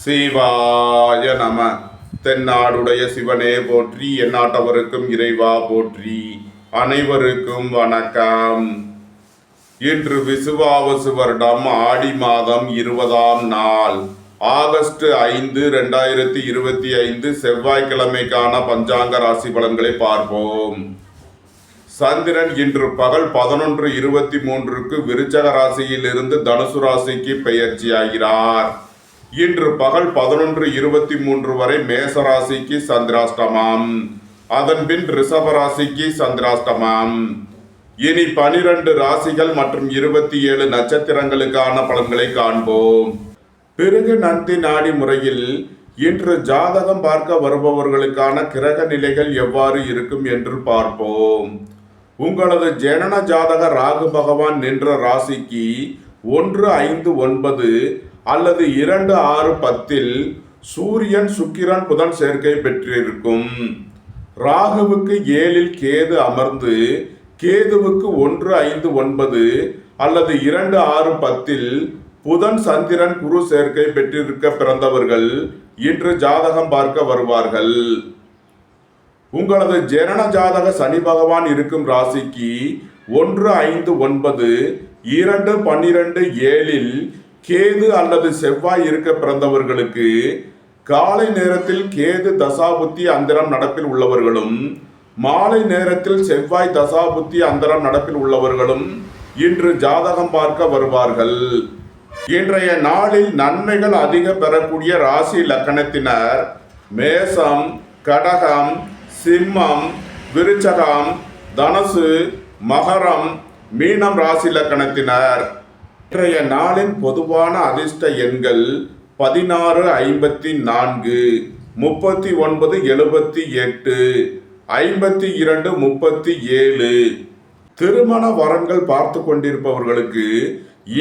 சிவாய நம. தென்னாடுடைய சிவனே போற்றி, எந்நாட்டவருக்கும் இறைவா போற்றி. அனைவருக்கும் வணக்கம். இன்று விசுவாவசு வருடம் ஆடி மாதம் 20ஆம் நாள், ஆகஸ்ட் 5, 2025 செவ்வாய்க்கிழமைக்கான பஞ்சாங்க ராசி பலன்களை பார்ப்போம். சந்திரன் இன்று பகல் 11:23க்கு விருச்சக ராசியில் இருந்து தனுசு ராசிக்கு பெயர்ச்சியாகிறார். இன்று பகல் 11:23 வரை மேசராசிக்கு சந்திராஷ்டமம், அதன்பின் ரிஷபராசிக்கு சந்திராஷ்டமம். இனி 12 ராசிகள் மற்றும் 27 நட்சத்திரங்களுக்கான பலன்களை காண்போம். பிறகு நந்தி நாடி முறையில் இன்று ஜாதகம் பார்க்க வருபவர்களுக்கான கிரக நிலைகள் எவ்வாறு இருக்கும் என்று பார்ப்போம். உங்களது ஜனன ஜாதக ராகு பகவான் நின்ற ராசிக்கு 1, 5, 9 அல்லது 2, 6, 10 சூரியன் சுக்கிரன் புதன் சேர்க்கை பெற்றிருக்கும். ராகுவுக்கு 7 கேது அமர்ந்து கேதுவுக்கு 1, 5, 9 அல்லது 2, 6, 10 புதன் சந்திரன் குரு சேர்க்கை பெற்றிருக்க பிறந்தவர்கள் இன்று ஜாதகம் பார்க்க வருவார்கள். உங்களது ஜனன ஜாதக சனி பகவான் இருக்கும் ராசிக்கு 1, 5, 9, 2, 12, 7 கேது அல்லது செவ்வாய் இருக்க பிறந்தவர்களுக்கு காலை நேரத்தில் கேது தசாபுத்தி அந்தரம் நடப்பில் உள்ளவர்களும், மாலை நேரத்தில் செவ்வாய் தசாபுத்தி அந்தரம் நடப்பில் உள்ளவர்களும் இன்று ஜாதகம் பார்க்க வருவார்கள். இன்றைய நாளில் நன்மைகள் அதிக பெறக்கூடிய ராசி லக்கணத்தினர் மேசம், கடகம், சிம்மம், விருச்சகம், தனுசு, மகரம், மீனம் ராசி லக்கணத்தினர். இன்றைய நாளின் பொதுவான அதிர்ஷ்ட எண்கள் 16, 54, 39, 78, 52, 37. திருமண வரன்கள் பார்த்து கொண்டிருப்பவர்களுக்கு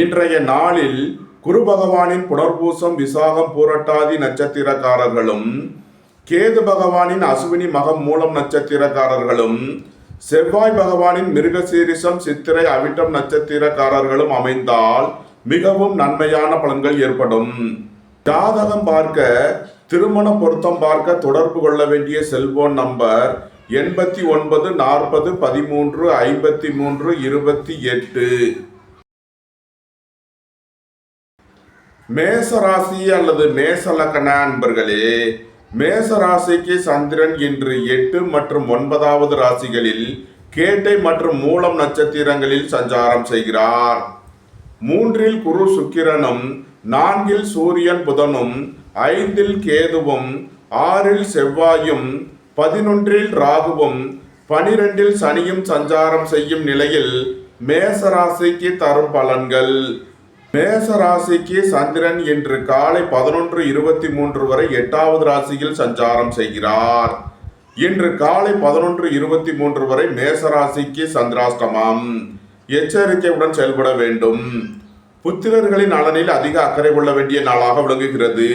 இன்றைய நாளில் குரு பகவானின் புனர்பூசம், விசாகம், பூரட்டாதி நட்சத்திரக்காரர்களும், கேது பகவானின் அசுவினி, மகம், மூலம் நட்சத்திரக்காரர்களும், செவ்வாய் பகவானின் மிருகசீரிஷம், சித்திரை, அவிட்டம் நட்சத்திரக்காரர்களும் அமைந்தால் மிகவும் நன்மையான பலன்கள் ஏற்படும். ஜாதகம் பார்க்க, திருமண பொருத்தம் பார்க்க தொடர்பு கொள்ள வேண்டிய செல்போன் நம்பர் 89 40 13 53 28. மேசராசி அல்லது மேச லக்ன அன்பர்களே, மேச ராசிக்கு சந்திரன் இன்று 8 மற்றும் 9வது ராசிகளில் கேட்டை மற்றும் மூலம் நட்சத்திரங்களில் சஞ்சாரம் செய்கிறார். 3 குரு சுக்கிரனும், 4 சூரியன் புதனும், 5 கேதுவும், 6 செவ்வாயும், 11 ராகுவும், 12 சனியும் சஞ்சாரம் செய்யும் நிலையில் மேச ராசிக்கு தரும் பலன்கள். மேச ராசிக்கு சந்திரன் இன்று காலை 11:23 வரை 8வது ராசியில் சஞ்சாரம் செய்கிறார். இன்று காலை 11:23 வரை மேச ராசிக்கு சந்திராஷ்டமம். எச்சரிக்கையுடன் செயல்பட வேண்டும். புத்திரர்களின் நலனில் அதிக அக்கறை கொள்ள வேண்டிய நாளாக விளங்குகிறது.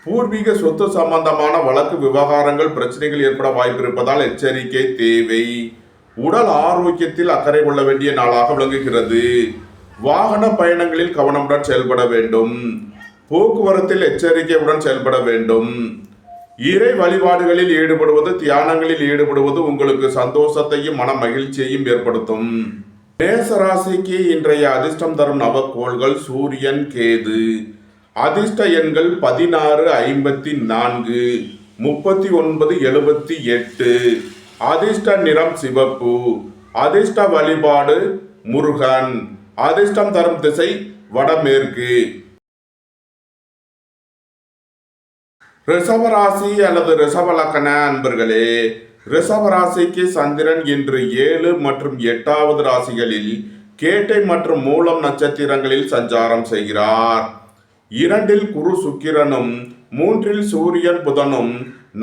பூர்வீக சொத்து சம்பந்தமான வழக்கு விவகாரங்கள் பிரச்சனைகள் ஏற்பட வாய்ப்பு இருப்பதால் எச்சரிக்கை தேவை. உடல் ஆரோக்கியத்தில் அக்கறை கொள்ள வேண்டிய நாளாக விளங்குகிறது. வாகன பயணங்களில் கவனமுடன் செயல்பட வேண்டும். போக்குவரத்தில் எச்சரிக்கையுடன் செயல்பட வேண்டும். இறை வழிபாடுகளில் ஈடுபடுவது, தியானங்களில் ஈடுபடுவது உங்களுக்கு சந்தோஷத்தையும் மன மகிழ்ச்சியையும் ஏற்படுத்தும். மேச ராசிக்கு இன்றைய அதிர்ஷ்டம் தரும் நவக்கோள்கள் சூரியன், கேது. அதிர்ஷ்ட எண்கள் 16, 54, 39, 78. அதிர்ஷ்ட நிறம் சிவப்பு. அதிர்ஷ்ட வழிபாடு முருகன். அதிர்ஷ்டம் தரும் திசை வடமேற்கு. ரிஷபராசி அல்லது ரிஷப லக்ன அன்பர்களே, ரிஷபராசிக்கு சந்திரன் இன்று 7 மற்றும் 8வது ராசிகளில் கேட்டை மற்றும் மூலம் நட்சத்திரங்களில் சஞ்சாரம் செய்கிறார். 2 குரு சுக்கிரனும், 3 சூரியன் புதனும்,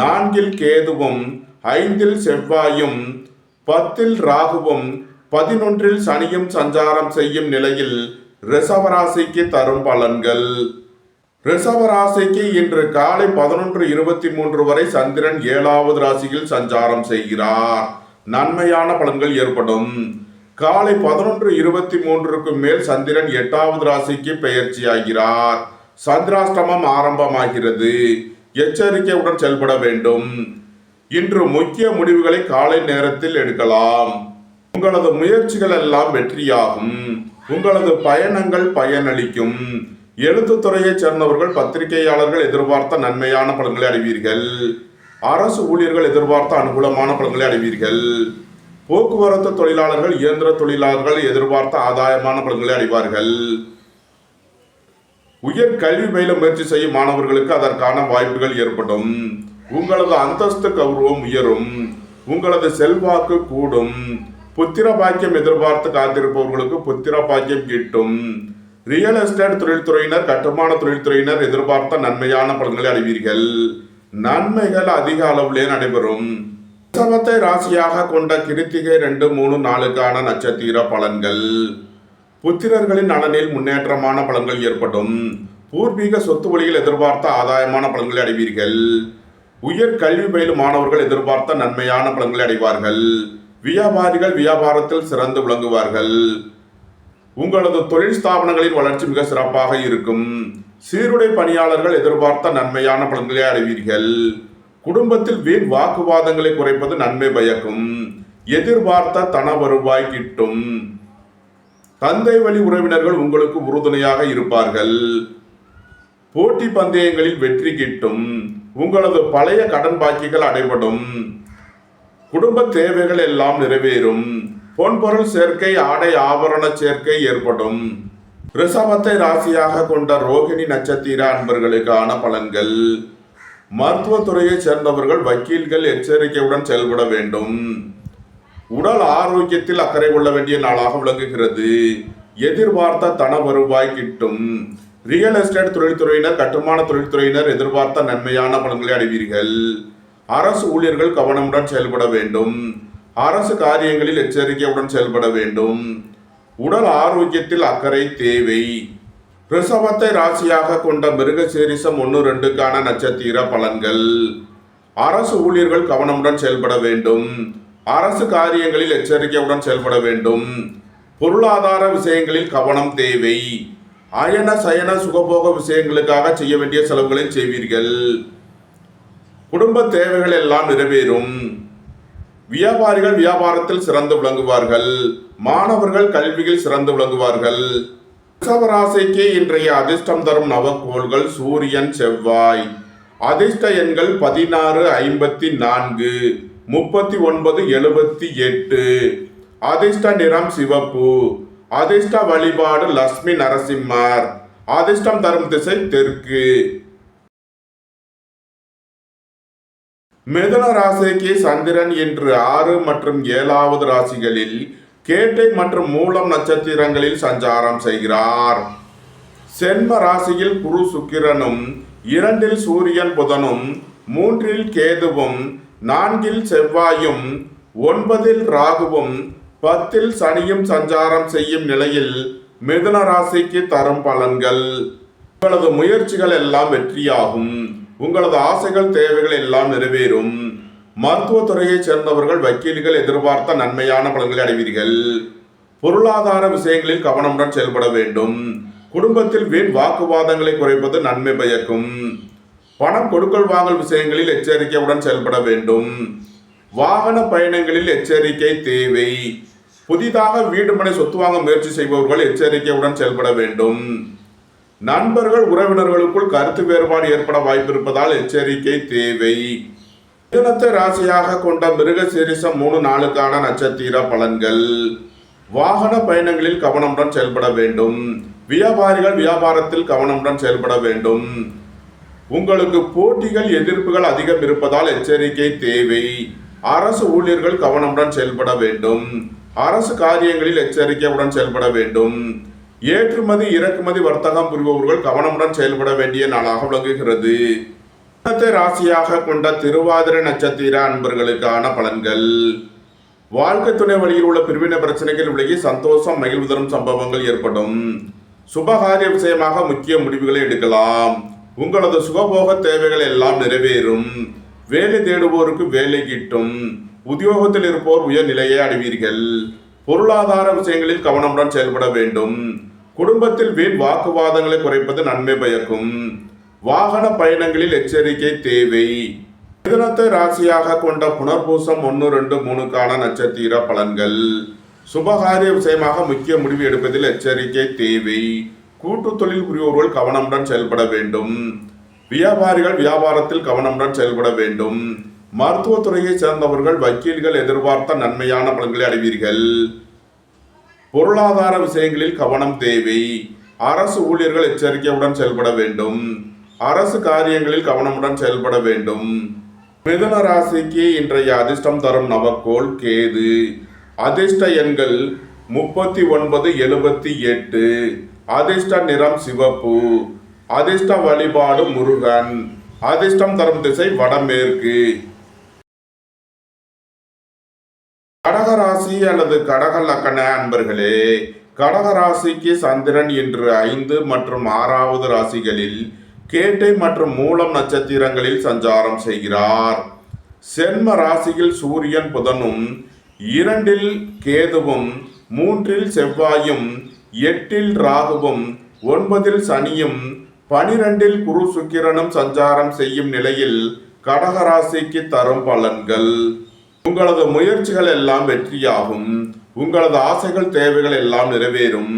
4 கேதுவும், 5 செவ்வாயும், 10 ராகுவும், 11 சனியும் சஞ்சாரம் செய்யும் நிலையில் ரிஷபராசிக்கு தரும் பலன்கள். ரிஷபராசிக்கு இன்று காலை 11:23 வரை சந்திரன் 7வது ராசியில் சஞ்சாரம் செய்கிறார். நன்மையான பலன்கள் ஏற்படும். காலை 11:23க்கு மேல் சந்திரன் 8வது ராசிக்கு பெயர்ச்சியாகிறார். சந்திராஷ்டமம் ஆரம்பமாகிறது. எச்சரிக்கையுடன் செயல்பட வேண்டும். இன்று முக்கிய முடிவுகளை காலை நேரத்தில் எடுக்கலாம். உங்களது முயற்சிகள் எல்லாம் வெற்றியாகும். உங்களது பயணங்கள் பயனளிக்கும். எழுத்துத்துறையைச் சேர்ந்தவர்கள், பத்திரிகையாளர்கள் எதிர்பார்த்த நன்மையான பலன்களை அடைவீர்கள். அரசு ஊழியர்கள் எதிர்பார்த்த அனுகூலமான பலன்களை அடைவீர்கள். போக்குவரத்து தொழிலாளர்கள், இயந்திர தொழிலாளர்கள் எதிர்பார்த்த ஆதாயமான பலன்களை அடைவார்கள். உயர் கல்வி பயில முயற்சி செய்யும் மாணவர்களுக்கு அதற்கான வாய்ப்புகள் ஏற்படும். உங்களது அந்தஸ்து கௌரவம் உயரும். உங்களது செல்வாக்கு கூடும். புத்திர பாக்கியம் எதிர்பார்த்து காத்திருப்பவர்களுக்கு புத்திர பாக்கியம் கிட்டும். ரியல் எஸ்டேட் தொழில்துறையினர், கட்டுமான தொழில்துறையினர் எதிர்பார்த்த நன்மையான பலன்களை அடைவீர்கள். நன்மைகள் அதிக அளவிலே நடைபெறும். ரிஷபத்தை ராசியாக கொண்ட கிருத்திகை 2, 3, 4 நட்சத்திர பலன்கள். புத்திரர்களின் நலனில் முன்னேற்றமான பலன்கள் ஏற்படும். பூர்வீக சொத்து வழியில் எதிர்பார்த்த ஆதாயமான பலன்களை அடைவீர்கள். உயர் கல்வி பயிலும் மாணவர்கள் எதிர்பார்த்த நன்மையான பலன்களை அடைவார்கள். வியாபாரிகள் வியாபாரத்தில் சிறந்து விளங்குவார்கள். உங்களது தொழில் ஸ்தாபனங்களின் வளர்ச்சி மிக சிறப்பாக இருக்கும். சீருடை பணியாளர்கள் எதிர்பார்த்த நன்மையான பலன்களை அடைவீர்கள். குடும்பத்தில் வீண் வாக்குவாதங்களை குறைப்பது நன்மை பயக்கும். எதிர்பார்த்த தன வருவாய் கிட்டும். தந்தை வழி உறவினர்கள் உங்களுக்கு உறுதுணையாக இருப்பார்கள். போட்டி பந்தயங்களில் வெற்றி கிட்டும். உங்களது பழைய கடன் பாக்கிகள் அடைபடும். குடும்ப தேவைகள் எல்லாம் நிறைவேறும். பொன்பொருள் சேர்க்கை, ஆடை ஆபரண சேர்க்கை ஏற்படும். ரிஷபத்தை ராசியாக கொண்ட ரோகிணி நட்சத்திர அன்பர்களுக்கான பலன்கள். மருத்துவத்துறையைச் சேர்ந்தவர்கள், வக்கீல்கள் எச்சரிக்கையுடன் செயல்பட வேண்டும். உடல் ஆரோக்கியத்தில் அக்கறை கொள்ள வேண்டிய நாளாக விளங்குகிறது. எதிர்பார்த்த தன வருவாய் கிட்டும். ரியல் எஸ்டேட் தொழில்துறையினர், கட்டுமான தொழில்துறையினர் எதிர்பார்த்த நன்மையான பலன்களை அடைவீர்கள். அரசு ஊழியர்கள் கவனமுடன் செயல்பட வேண்டும். அரசு காரியங்களில் எச்சரிக்கையுடன் செயல்பட வேண்டும். உடல் ஆரோக்கியத்தில் அக்கறை தேவை. ரிஷபத்தை ராசியாக கொண்ட மிருகசீரிஷம் 1, 2 நட்சத்திர பலன்கள். அரசு ஊழியர்கள் கவனமுடன் செயல்பட வேண்டும். அரசு காரியங்களில் எச்சரிக்கையுடன் செயல்பட வேண்டும். பொருளாதார விஷயங்களில் கவனம் தேவை. அயன சயன சுகபோக விஷயங்களுக்காக செய்ய வேண்டிய செலவுகளை செய்வீர்கள். குடும்ப தேவைகள் எல்லாம் நிறைவேறும். வியாபாரிகள் வியாபாரத்தில் சிறந்து விளங்குவார்கள். மாணவர்கள் கல்வியில் சிறந்து விளங்குவார்கள். ரிஷபராசிக்கு இன்றைய அதிர்ஷ்டம் தரும் நவக்கோள்கள் சூரியன், செவ்வாய். அதிர்ஷ்ட எண்கள் 16, 54, 39, 78. அதிர்ஷ்ட நிறம் சிவப்பு. அதிர்ஷ்ட வழிபாடு லட்சுமி நரசிம்மர். அதிர்ஷ்டம் தரும் திசை தெற்கு. மிதுன ராசிக்கு சந்திரன் இன்று 6 மற்றும் 7வது ராசிகளில் கேட்டை மற்றும் மூலம் நட்சத்திரங்களில் சஞ்சாரம் செய்கிறார். சென்ம ராசியில் குரு சுக்கிரனும், 2 சூரியன் புதனும், 3 கேதுவும், 4 செவ்வாயும், 9 ராகுவும், 10 சனியும் சஞ்சாரம் செய்யும் நிலையில் மிதுன ராசிக்கு தரும் பலன்கள். உங்களது முயற்சிகள் எல்லாம் வெற்றியாகும். உங்களது ஆசைகள் தேவைகள் எல்லாம் நிறைவேறும். மருத்துவத்துறையைச் சேர்ந்தவர்கள், வக்கீல்கள் எதிர்பார்த்த நன்மையான பலன்களை அடைவீர்கள். பொருளாதார விஷயங்களில் கவனமுடன் செயல்பட வேண்டும். குடும்பத்தில் வீண் வாக்குவாதங்களை குறைப்பது நன்மை பயக்கும். பணம் கொடுக்கல் வாங்கல் விஷயங்களில் எச்சரிக்கையுடன் செயல்பட வேண்டும். வாகன பயணங்களில் எச்சரிக்கை தேவை. புதிதாக வீடு மனை சொத்து வாங்க முயற்சி செய்பவர்கள் எச்சரிக்கையுடன் செயல்பட வேண்டும். நண்பர்கள் உறவினர்களுக்குள் கருத்து வேறுபாடு ஏற்பட வாய்ப்பு இருப்பதால் எச்சரிக்கை தேவை. மிதுனத்தை ராசியாக கொண்ட மிருகசீரிஷம் 3, 4 நட்சத்திர பலன்கள். வாகன பயணங்களில் கவனமுடன் செயல்பட வேண்டும். வியாபாரிகள் வியாபாரத்தில் கவனமுடன் செயல்பட வேண்டும். உங்களுக்கு போட்டிகள் எதிர்ப்புகள் அதிகம் இருப்பதால் எச்சரிக்கை தேவை. அரசு ஊழியர்கள் கவனமுடன் செயல்பட வேண்டும். அரசு காரியங்களில் எச்சரிக்கையுடன் செயல்பட வேண்டும். ஏற்றுமதி இறக்குமதி வர்த்தகம் புரிபவர்கள் கவனமுடன் செயல்பட வேண்டிய நாளாக விளங்குகிறது. மிதுனத்தை ராசியாக கொண்ட திருவாதிரை நட்சத்திர அன்பர்களுக்கான பலன்கள். வாழ்க்கை துணை வழியில் உள்ள பிரிவினை பிரச்சனைகள் விலகி சந்தோஷம், மகிழ்வு தரும் சம்பவங்கள் ஏற்படும். சுபகாரிய விஷயமாக முக்கிய முடிவுகளை எடுக்கலாம். உங்களது சுகபோக தேவைகள் எல்லாம் நிறைவேறும். வேலை தேடுவோருக்கு வேலை கிட்டும். உத்தியோகத்தில் இருப்போர் உயர் நிலையை அடைவீர்கள். பொருளாதார விஷயங்களில் கவனமுடன் செயல்பட வேண்டும். குடும்பத்தில் வீண் வாக்குவாதங்களை குறைப்பது நன்மை பயக்கும். வாகன பயணங்களில் எச்சரிக்கை தேவை. மிதுனத்தை ராசியாக கொண்ட புனர்பூசம் 1, 2, 3க்கான நட்சத்திர பலன்கள். சுபகாரிய விஷயமாக முக்கிய முடிவு எடுப்பதில் எச்சரிக்கை தேவை. கூட்டு தொழில் புரிவோர்கள் கவனமுடன் செயல்பட வேண்டும். வியாபாரிகள் வியாபாரத்தில் கவனமுடன் செயல்பட வேண்டும். மருத்துவத்துறையை சேர்ந்தவர்கள் வக்கீல்கள் எதிர்பார்த்த நன்மையான பலன்களை அடைவீர்கள். பொருளாதார விஷயங்களில் கவனம் தேவை. அரசு ஊழியர்கள் எச்சரிக்கையுடன் செயல்பட வேண்டும். அரசு காரியங்களில் கவனமுடன் செயல்பட வேண்டும். மிதுன ராசிக்கு இன்றைய அதிர்ஷ்டம் தரும் நவக்கோள் கேது. அதிர்ஷ்ட எண்கள் 39, 78. அதிர்ஷ்ட நிறம் சிவப்பு. அதிர்ஷ்ட வழிபாடு முருகன். அதிர்ஷ்டம் தரும் திசை வடமேற்கு. கடகராசி அல்லது கடக லக்கண அன்பர்களே, கடகராசிக்கு சந்திரன் இன்று 5 மற்றும் 6வது ராசிகளில் கேட்டை மற்றும் மூலம் நட்சத்திரங்களில் சஞ்சாரம் செய்கிறார். சென்ம ராசியில் சூரியன் புதனும், 2ல் கேதுவும், 3ல் செவ்வாயும், 8ல் ராகுவும், 9ல் சனியும், 12ல் குரு சுக்கிரனும் சஞ்சாரம் செய்யும் நிலையில் கடகராசிக்கு தரும் பலன்கள். உங்களது முயற்சிகள் எல்லாம் வெற்றியாகும். உங்களது ஆசைகள் தேவைகள் எல்லாம் நிறைவேறும்.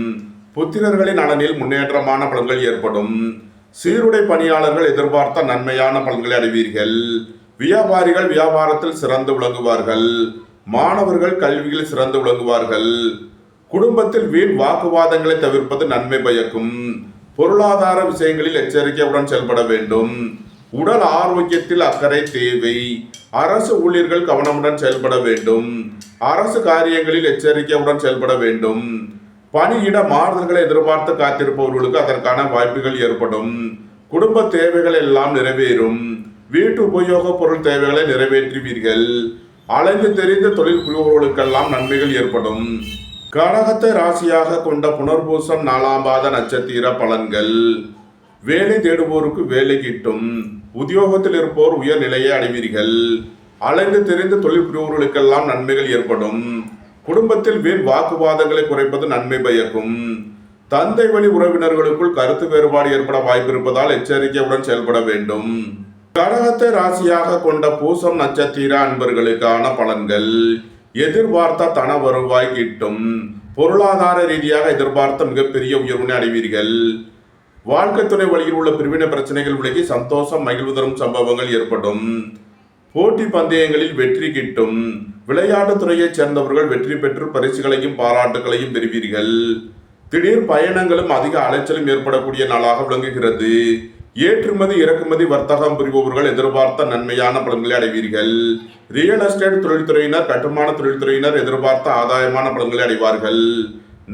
புத்திரர்களின் நலனில் முன்னேற்றமான பலன்கள் ஏற்படும். சீருடை பணியாளர்கள் எதிர்பார்த்த நன்மையான பலன்களை அடைவீர்கள். வியாபாரிகள் வியாபாரத்தில் சிறந்து விளங்குவார்கள். மாணவர்கள் கல்வியில் சிறந்து விளங்குவார்கள். குடும்பத்தில் வீண் வாக்குவாதங்களை தவிர்ப்பது நன்மை பயக்கும். பொருளாதார விஷயங்களில் எச்சரிக்கையுடன் செயல்பட வேண்டும். உடல் ஆரோக்கியத்தில் அக்கறை தேவை. அரசு ஊழியர்கள் கவனமுடன் செயல்பட வேண்டும். அரசு காரியங்களில் எச்சரிக்கையுடன் செயல்பட வேண்டும். பணியிட மாறுதல்களை எதிர்பார்த்து காத்திருப்பவர்களுக்கு அதற்கான வாய்ப்புகள் ஏற்படும். குடும்ப தேவைகள் எல்லாம் நிறைவேறும். வீட்டு உபயோக பொருள் தேவைகளை நிறைவேற்றுவீர்கள். அலைந்து தெரிந்த தொழில் புரிபவர்களுக்கெல்லாம் நன்மைகள் ஏற்படும். கடகத்தை ராசியாக கொண்ட புனர்பூசம் 4ஆம் பாத நட்சத்திர பலன்கள். வேலை தேடுவோருக்கு வேலை கிட்டும். உத்தியோகத்தில் இருப்போர் உயர் நிலையை அடைவீர்கள். அலைந்து தெரிந்த தொழில் புரிபவர்களுக்கெல்லாம் நன்மைகள் ஏற்படும். குடும்பத்தில் வீண் வாக்குவாதங்களை குறைப்பது நன்மை பயக்கும். தந்தை வழி உறவினர்களுக்குள் கருத்து வேறுபாடு ஏற்பட வாய்ப்பு இருப்பதால் எச்சரிக்கையுடன் செயல்பட வேண்டும். கடகத்தை ராசியாக கொண்ட பூசம் நட்சத்திர அன்பர்களுக்கான பலன்கள். எதிர்பார்த்த தன வருவாய் கிட்டும். பொருளாதார ரீதியாக எதிர்பார்த்த மிகப்பெரிய உயர்வினை அடைவீர்கள். வாழ்க்கை துணை வழியில் உள்ள பிரிவினை பிரச்சனைகள் விலகி சந்தோஷம் மகிழ்வு தரும் சம்பவங்கள் ஏற்படும். போட்டி பந்தயங்களில் வெற்றி கிட்டும். விளையாட்டுத் துறையைச் சேர்ந்தவர்கள் வெற்றி பெற்று பரிசுகளையும் பாராட்டுகளையும் பெறுவீர்கள். திடீர் பயணங்களும் அதிக அலைச்சலும் ஏற்படக்கூடிய நாளாக விளங்குகிறது. ஏற்றுமதி இறக்குமதி வர்த்தகம் புரிபவர்கள் எதிர்பார்த்த நன்மையான பலன்களை அடைவீர்கள். ரியல் எஸ்டேட் தொழில்துறையினர் கட்டுமான தொழில்துறையினர் எதிர்பார்த்த ஆதாயமான பலன்களை அடைவார்கள்.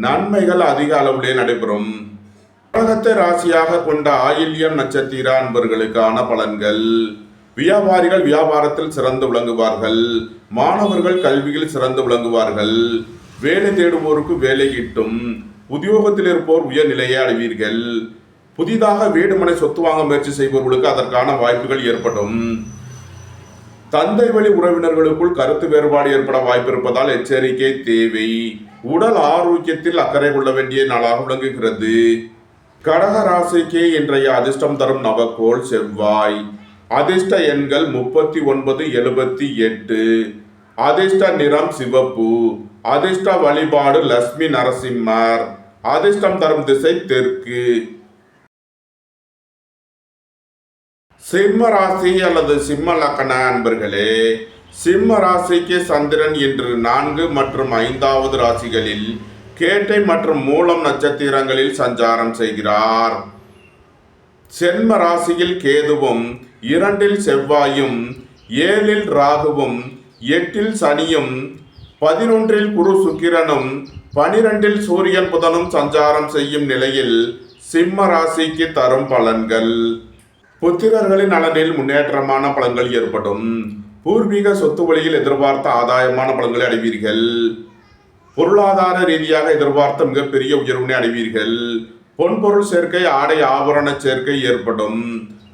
நன்மைகள் அதிக அளவிலே நடைபெறும். கடகத்தை ராசியாக கொண்ட ஆயில்யம் நட்சத்திர அன்பர்களுக்கான பலன்கள். வியாபாரிகள் வியாபாரத்தில் சிறந்து விளங்குவார்கள். மாணவர்கள் கல்வியில் சிறந்து விளங்குவார்கள். வேலை தேடுவோருக்கு வேலை கிட்டும். உத்தியோகத்தில் இருப்போர் உயர் நிலையை அடைவீர்கள். புதிதாக வீடு மனை சொத்து வாங்க முயற்சி செய்பவர்களுக்கு அதற்கான வாய்ப்புகள் ஏற்படும். தந்தை வழி உறவினர்களுக்குள் கருத்து வேறுபாடு ஏற்பட வாய்ப்பு இருப்பதால் எச்சரிக்கை தேவை. உடல் ஆரோக்கியத்தில் அக்கறை கொள்ள வேண்டிய நாளாக விளங்குகிறது. கடக ராசிக்கு இன்றைய அதிர்ஷ்டம் தரும் நவக்கோள் செவ்வாய். அதிர்ஷ்ட எண்கள் 39, 78. அதிர்ஷ்ட நிறம் சிவப்பு. அதிர்ஷ்ட வழிபாடு லட்சுமி நரசிம்மர். அதிர்ஷ்டம் தரும் திசை தெற்கு. சிம்ம ராசி அல்லது சிம்ம லக்கண அன்பர்களே, சிம்ம ராசிக்கு சந்திரன் இன்று 4 மற்றும் 5வது ராசிகளில் கேட்டை மற்றும் மூலம் நட்சத்திரங்களில் சஞ்சாரம் செய்கிறார். சென்ம ராசியில் கேதுவும், 2ல் செவ்வாயும், 7ல் ராகுவும், 8ல் சனியும், 11ல் குரு சுக்கிரனும், 12ல் சூரியன் புதனும் சஞ்சாரம் செய்யும் நிலையில் சிம்ம ராசிக்கு தரும் பலன்கள். புத்திரர்களின் நலனில் முன்னேற்றமான பலன்கள் ஏற்படும். பூர்வீக சொத்து வழியில் எதிர்பார்த்த ஆதாயமான பலன்களை அடைவீர்கள். பொருளாதார ரீதியாக எதிர்பார்த்த மிகப்பெரிய உயர்வினை அடைவீர்கள். பொன்பொருள் சேர்க்கை, ஆடை ஆபரண சேர்க்கை ஏற்படும்.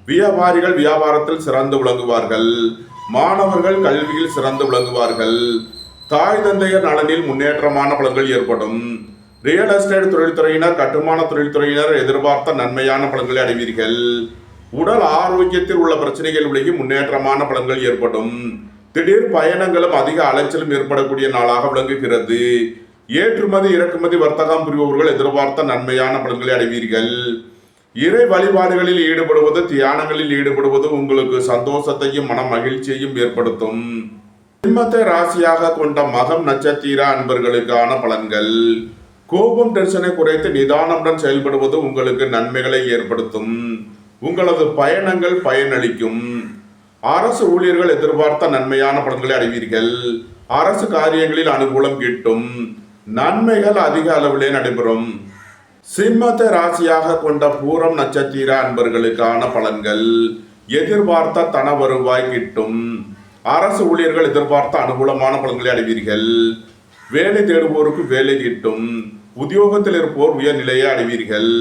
வியாபாரிகள் வியாபாரத்தில் சிறந்து விளங்குவார்கள். மாணவர்கள் கல்வியில் சிறந்து விளங்குவார்கள். தாய் தந்தையர் நலனில் முன்னேற்றமான பலன்கள் ஏற்படும். ரியல் எஸ்டேட் தொழில்துறையினர், கட்டுமான தொழில்துறையினர் எதிர்பார்த்த நன்மையான பலன்களை அடைவீர்கள். உடல் ஆரோக்கியத்தில் உள்ள பிரச்சனைகள் விலகி முன்னேற்றமான பலன்கள் ஏற்படும். திடீர் பயணங்களும் அதிக அலைச்சலும் ஏற்படக்கூடிய நாளாக விளங்குகிறது. ஏற்றுமதி இறக்குமதி வர்த்தகம் புரிபவர்கள் எதிர்பார்த்த நன்மையான பலன்களை அடைவீர்கள். இறை வழிபாடுகளில் ஈடுபடுவது, தியானங்களில் ஈடுபடுவது உங்களுக்கு சந்தோஷத்தையும் மன மகிழ்ச்சியையும் ஏற்படுத்தும். சிம்மத்தை ராசியாக கொண்ட மகம் நட்சத்திர அன்பர்களுக்கான பலன்கள். கோபம் டென்ஷனை குறைத்து நிதானமுடன் செயல்படுவது உங்களுக்கு நன்மைகளை ஏற்படுத்தும். உங்களது பயணங்கள் பயனளிக்கும். அரசு ஊழியர்கள் எதிர்பார்த்த நன்மையான பலன்களை அடைவீர்கள். அரசு காரியங்களில் அனுகூலம் கிட்டும். நன்மைகள் அதிக அளவிலே நடைபெறும். சிம்மத்தை ராசியாக கொண்ட பூரம் நட்சத்திர அன்பர்களுக்கான பலன்கள். எதிர்பார்த்த தன வருவாய் கிட்டும். அரசு ஊழியர்கள் எதிர்பார்த்த அனுகூலமான பலன்களை அடைவீர்கள். வேலை தேடுவோருக்கு வேலை கிட்டும். உத்தியோகத்தில் இருப்போர் உயர்நிலையை அடைவீர்கள்.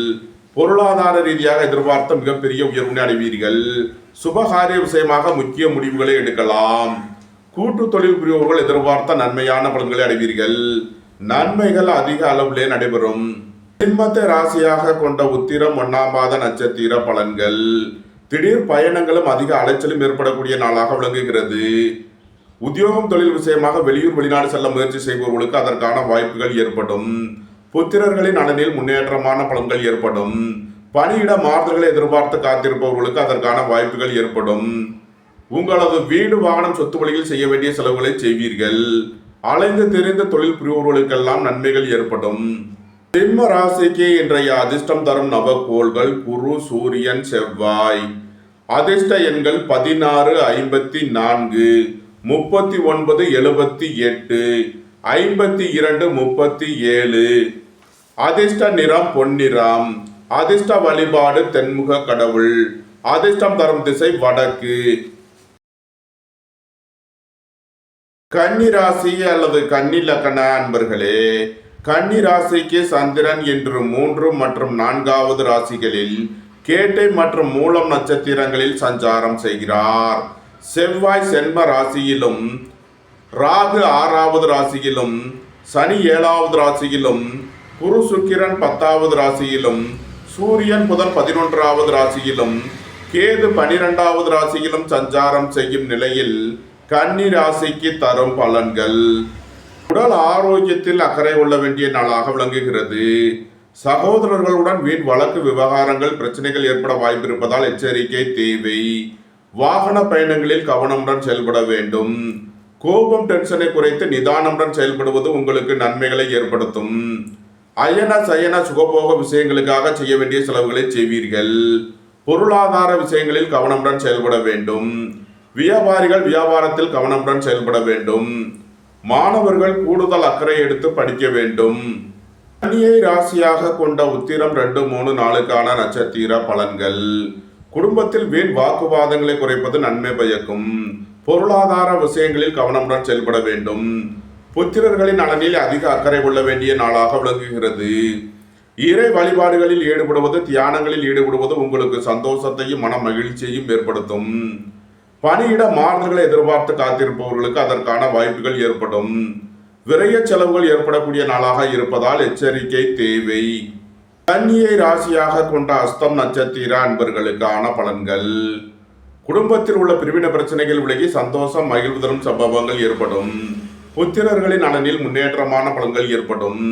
பொருளாதார ரீதியாக எதிர்பார்த்த மிகப்பெரிய உயர்வினை அடைவீர்கள். சுபகாரிய விஷயமாக முக்கிய முடிவுகளை எடுக்கலாம். கூட்டு தொழில் புரிபவர்கள் எதிர்பார்த்த நன்மையான பலன்களை அடைவீர்கள். நன்மைகள் அதிக அளவிலே நடைபெறும். சிம்மத்தை ராசியாக கொண்ட உத்திரம் 1ஆம் பாத நட்சத்திர பலன்கள். திடீர் பயணங்களும் அதிக அலைச்சலும் ஏற்படக்கூடிய நாளாக விளங்குகிறது. உத்தியோகம் தொழில் விஷயமாக வெளியூர் வெளிநாடு செல்ல முயற்சி செய்பவர்களுக்கு அதற்கான வாய்ப்புகள் ஏற்படும். புத்திரர்களின் நலனில் முன்னேற்றமான பலன்கள் ஏற்படும். பணியிட மாறுதல்களை எதிர்பார்த்து காத்திருப்பவர்களுக்கு அதற்கான வாய்ப்புகள் ஏற்படும். உங்களது வீடு வாகனம் சொத்து வழியில் செய்ய வேண்டிய செலவுகளை செய்வீர்கள். அலைந்து தெரிந்த தொழில் புரிபவர்களுக்கெல்லாம் நன்மைகள் ஏற்படும். சிம்ம ராசிக்கு இன்றைய அதிர்ஷ்டம் தரும் நவக்கோள்கள் குரு, சூரியன், செவ்வாய். அதிர்ஷ்ட எண்கள் 16, 54, 39, 78, 52, 37. அதிர்ஷ்ட நிறம் பொன்னிறம். அதிர்ஷ்ட வழிபாடு தென்முக கடவுள். அதிர்ஷ்டம் தரும் திசை வடக்கு. கன்னி ராசி அல்லது கன்னி லக்ன அன்பர்களே, கன்னி ராசிக்கு சந்திரன் இன்று 3 மற்றும் 4வது ராசிகளில் கேட்டை மற்றும் மூலம் நட்சத்திரங்களில் சஞ்சாரம் செய்கிறார். செவ்வாய் சென்ம ராசியிலும், ராகு 6வது ராசியிலும், சனி 7வது ராசியிலும், குரு சுக்கிரன் 10வது ராசியிலும், சூரியன் புதன் 11வது ராசியிலும், கேது 12வது ராசியிலும் சஞ்சாரம் செய்யும் நிலையில் கன்னி ராசிக்கு தரும் பலன்கள். உடல் ஆரோக்கியத்தில் அக்கறை கொள்ள வேண்டிய நாளாக விளங்குகிறது. சகோதரர்களுடன் வீண் வழக்கு விவகாரங்கள் பிரச்சனைகள் ஏற்பட வாய்ப்பு இருப்பதால் எச்சரிக்கை தேவை. வாகன பயணங்களில் கவனமுடன் செயல்பட வேண்டும். கோபம் டென்ஷனை குறைத்து நிதானமுடன் செயல்படுவது உங்களுக்கு நன்மைகளை ஏற்படுத்தும். அயன சயன சுகபோக விஷயங்களுக்காக செய்ய வேண்டிய செலவுகளை செய்வீர்கள். பொருளாதார விஷயங்களில் கவனமுடன் செயல்பட வேண்டும். வியாபாரிகள் வியாபாரத்தில் கவனமுடன் செயல்பட வேண்டும். மாணவர்கள் கூடுதல் அக்கறை எடுத்து படிக்க வேண்டும். கன்னியை ராசியாக கொண்ட உத்திரம் 2, 3, 4க்கான நட்சத்திர பலன்கள். குடும்பத்தில் வீண் வாக்குவாதங்களை குறைப்பது நன்மை பயக்கும். பொருளாதார விஷயங்களில் கவனமுடன் செயல்பட வேண்டும். புத்திரர்களின் நலனில் அதிக அக்கறை கொள்ள வேண்டிய நாளாக விளங்குகிறது. இறை வழிபாடுகளில் ஈடுபடுவது, தியானங்களில் ஈடுபடுவது உங்களுக்கு சந்தோஷத்தையும் மன மகிழ்ச்சியையும் ஏற்படுத்தும். பணியிட மாறுதல்களை எதிர்பார்த்து காத்திருப்பவர்களுக்கு அதற்கான வாய்ப்புகள் ஏற்படும். விரைய செலவுகள் ஏற்படக்கூடிய நாளாக இருப்பதால் எச்சரிக்கை தேவை. கன்னியை ராசியாக கொண்ட அஸ்தம் நட்சத்திர அன்பர்களுக்கான பலன்கள். குடும்பத்தில் உள்ள பிரிவின பிரச்சனைகள் விலகி சந்தோஷம் மகிழ்வு தரும் சம்பவங்கள் ஏற்படும். புத்திரர்களின் நலனில் முன்னேற்றமான பலன்கள் ஏற்படும்.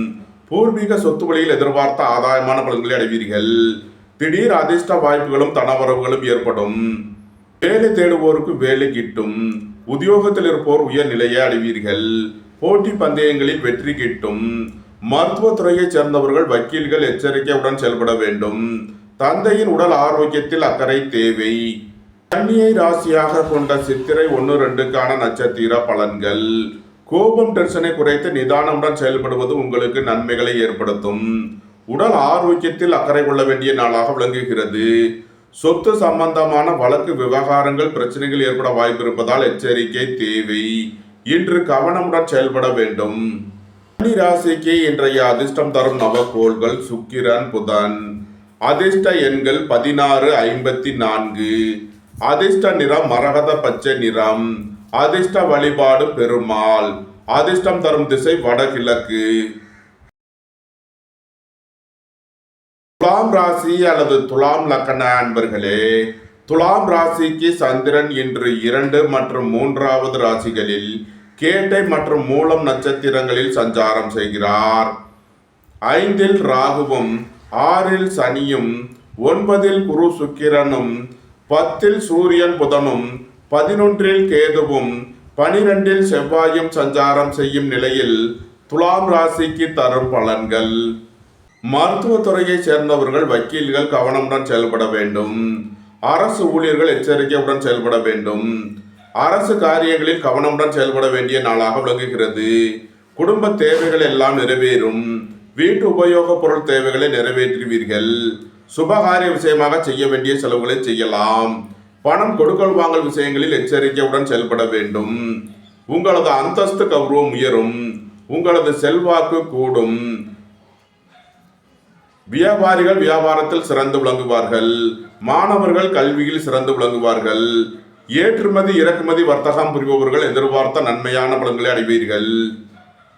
பூர்வீக சொத்து வழியில் எதிர்பார்த்த ஆதாயமான பலன்களை அடைவீர்கள். திடீர் அதிர்ஷ்ட வாய்ப்புகளும் தனவரவுகளும் ஏற்படும். வேலை தேடுவோருக்கு வேலை கிட்டும். உத்தியோகத்தில் இருப்போர் உயர் நிலையை அடைவீர்கள். போட்டி பந்தயங்களில் வெற்றி கிட்டும். மருத்துவத்துறையைச் சேர்ந்தவர்கள் வக்கீல்கள் எச்சரிக்கையுடன் செயல்பட வேண்டும். தந்தையின் உடல் ஆரோக்கியத்தில் அக்கறை தேவை. கன்னியை ராசியாக கொண்ட சித்திரை 1, 2க்கான நட்சத்திர பலன்கள். கோபம் டென்ஷனை குறைத்து நிதானமுடன் செயல்படுவது உங்களுக்கு நன்மைகளை ஏற்படுத்தும். உடல் ஆரோக்கியத்தில் அக்கறை கொள்ள வேண்டிய நாளாக விளங்குகிறது. சொத்து சம்பந்தமான வழக்கு விவகாரங்கள் பிரச்சனைகள் ஏற்பட வாய்ப்பு இருப்பதால் எச்சரிக்கை தேவை. இன்று கவனமுடன் செயல்பட வேண்டும். கன்னி ராசிக்கு இன்றைய அதிர்ஷ்டம் தரும் நவக்கோள்கள் சுக்கிரன், புதன். அதிர்ஷ்ட எண்கள் 16, 54. அதிர்ஷ்ட நிறம் மரகத பச்சை நிறம். அதிர்ஷ்ட வழிபாடு பெருமாள். அதிர்ஷ்டம் தரும் திசை வடகிழக்கு. துலாம் ராசி அல்லது துலாம் லக்கண அன்பர்களே, துலாம் ராசிக்கு சந்திரன் இன்று 2 மற்றும் 3வது ராசிகளில் கேட்டை மற்றும் மூலம் நட்சத்திரங்களில் சஞ்சாரம் செய்கிறார். 5ல் ராகுவும் 6ல் சனியும் 9ல் குரு சுக்கிரனும் 10ல் சூரியன் புதனும் 11ல் கேதுவும் 12ல் செவ்வாயும் சஞ்சாரம் செய்யும் நிலையில் துலாம் ராசிக்கு தரும் பலன்கள். மருத்துவத்துறையை சேர்ந்தவர்கள் வக்கீல்கள் கவனமுடன் செயல்பட வேண்டும். அரசு ஊழியர்கள் எச்சரிக்கையுடன் செயல்பட வேண்டும். அரசு காரியங்களில் கவனமுடன் செயல்பட வேண்டிய நாளாக விளங்குகிறது. குடும்ப தேவைகள் எல்லாம் நிறைவேறும். வீட்டு உபயோக பொருள் தேவைகளை நிறைவேற்றுவீர்கள். சுபகாரிய விஷயமாக செய்ய வேண்டிய செலவுகளை செய்யலாம். பணம் கொடுக்கல் வாங்கல் விஷயங்களில் எச்சரிக்கையுடன் செயல்பட வேண்டும். உங்களது அந்தஸ்து கௌரவம் உயரும். உங்களது செல்வாக்கு கூடும். வியாபாரிகள் வியாபாரத்தில் சிறந்து விளங்குவார்கள். மாணவர்கள் கல்வியில் சிறந்து விளங்குவார்கள். ஏற்றுமதி இறக்குமதி வர்த்தகம் புரிபவர்கள் எதிர்பார்த்த நன்மையான பலன்களை அடைவீர்கள்.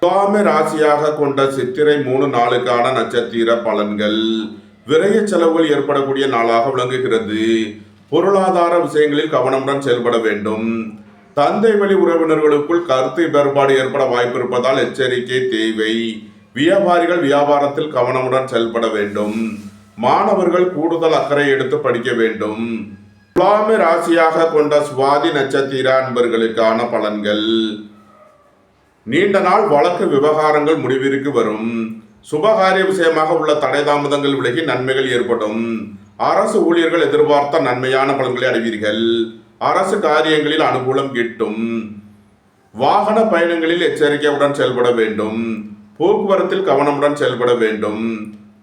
துலாமை ராசியாக கொண்ட சித்திரை 3 நாளுக்கான நட்சத்திர பலன்கள். விரைய செலவுகள் ஏற்படக்கூடிய நாளாக விளங்குகிறது. பொருளாதார விஷயங்களில் கவனமுடன் செயல்பட வேண்டும். தந்தை வழி உறவினர்களுக்குள் கருத்து வேறுபாடு ஏற்பட வாய்ப்பு இருப்பதால் எச்சரிக்கை தேவை. வியாபாரிகள் வியாபாரத்தில் கவனமுடன் செயல்பட வேண்டும். மாணவர்கள் கூடுதல் அக்கறை எடுத்து படிக்க வேண்டும். துலாமை ராசியாக கொண்ட சுவாதி நட்சத்திர அன்பர்களுக்கான பலன்கள். நீண்ட நாள் வழக்கு விவகாரங்கள் முடிவிற்கு வரும். சுபகாரிய விஷயமாக உள்ள தடை தாமதங்கள் விலகி நன்மைகள் ஏற்படும். அரசு ஊழியர்கள் எதிர்பார்த்த நன்மையான பலன்களை அடைவீர்கள். அரசு காரியங்களில் அனுகூலம் கிட்டும். வாகன பயணங்களில் எச்சரிக்கையுடன் செயல்பட வேண்டும். போக்குவரத்தில் கவனமுடன் செயல்பட வேண்டும்.